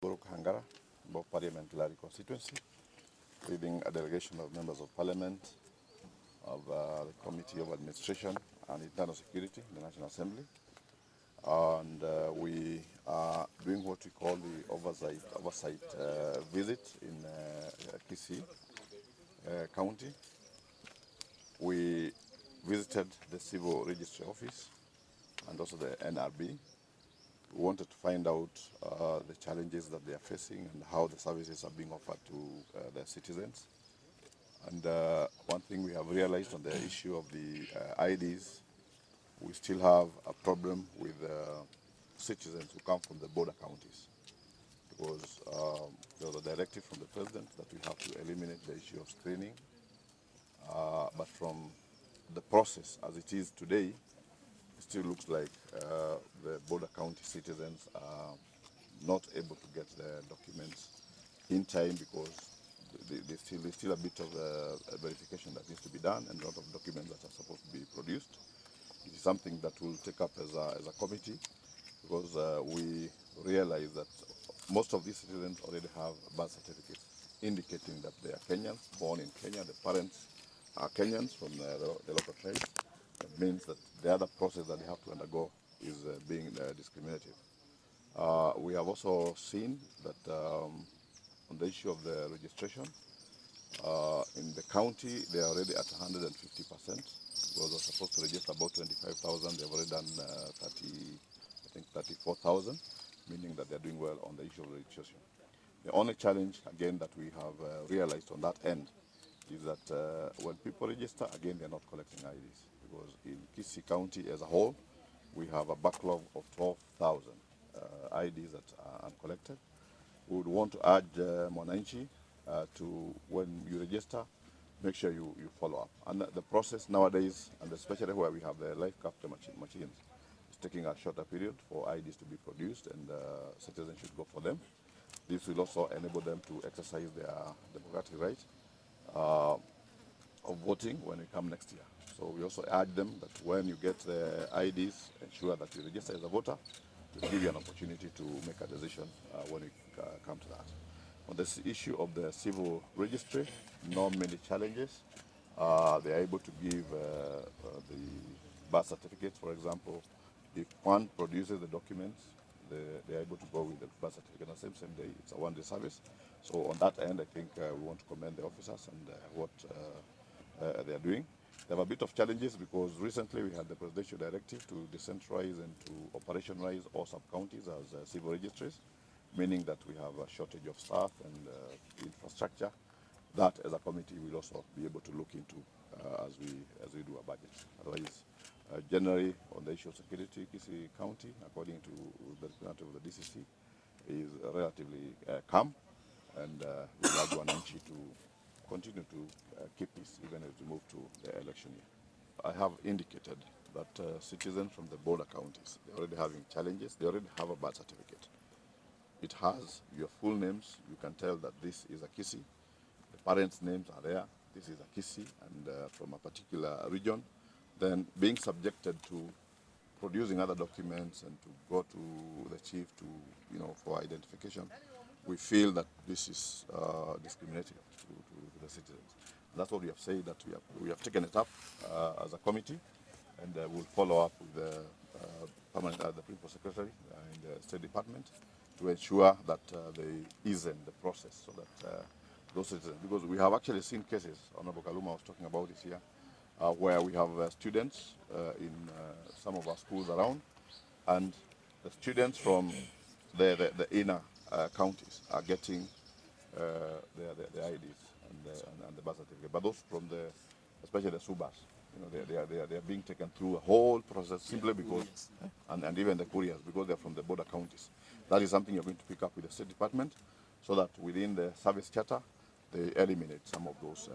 Hangara, Bob Parliamentary constituency, leading a delegation of members of parliament of the Committee of Administration and Internal Security in the National Assembly. And we are doing what we call the oversight visit in Kisii County. We visited the Civil Registry Office and also the NRB. We wanted to find out the challenges that they are facing and how the services are being offered to their citizens. And one thing we have realized on the issue of the IDs, we still have a problem with citizens who come from the border counties, because there was a directive from the president that we have to eliminate the issue of screening. But from the process as it is today, it still looks like the border county citizens are not able to get their documents in time, because there's still a bit of verification that needs to be done and a lot of documents that are supposed to be produced. It is something that we'll take up as a committee, because we realize that most of these citizens already have birth certificates indicating that they are Kenyans, born in Kenya. The parents are Kenyans from the local tribes. That means that the other process that they have to undergo is being discriminative. We have also seen that on the issue of the registration, in the county they are already at 150%. Because they're supposed to register about 25,000, they've already done 34,000, meaning that they're doing well on the issue of registration. The only challenge, again, that we have realized on that end is that when people register, again, they're not collecting IDs. Because in Kisii County as a whole, we have a backlog of 12,000 IDs that are uncollected. We would want to urge Mwananchi to, when you register, make sure you follow up. And the process nowadays, and especially where we have the life capture machines, is taking a shorter period for IDs to be produced, and citizens should go for them. This will also enable them to exercise their democratic right of voting when we come next year. So we also urge them that when you get the IDs, ensure that you register as a voter. It will give you an opportunity to make a decision when we come to that. On this issue of the civil registry, not many challenges. They are able to give the birth certificates, for example. If one produces the documents, they are able to go with the birth certificate on the same day. It's a one-day service. So on that end, I think we want to commend the officers and what they are doing. They have a bit of challenges because recently we had the presidential directive to decentralize and to operationalize all sub-counties as civil registries, meaning that we have a shortage of staff and infrastructure. That, as a committee, we'll also be able to look into as we do a budget. Otherwise, generally, on the issue of security, Kisii County, according to the representative of the DCC, is relatively calm, and we urge Wananchi to continue to keep peace even as we move to the election year. I have indicated that citizens from the border counties, they're already having challenges. They already have a birth certificate. It has your full names. You can tell that this is a Kisii. The parents' names are there. This is a Kisii, and from a particular region. Then being subjected to producing other documents and to go to the chief to, for identification, we feel that this is discriminating to the citizens. And that's what we have said, that we have taken it up as a committee, and we'll follow up with the principal secretary in the State Department to ensure that they ease in the process, so that those citizens, because we have actually seen cases, Honorable Kaluma was talking about it here, where we have students in some of our schools around, and the students from the inner counties are getting the IDs and the birth certificate, but those from especially the Subas, they are being taken through a whole process simply because, and even the couriers, because they're from the border counties. That is something you're going to pick up with the State Department, so that within the service charter, they eliminate some of those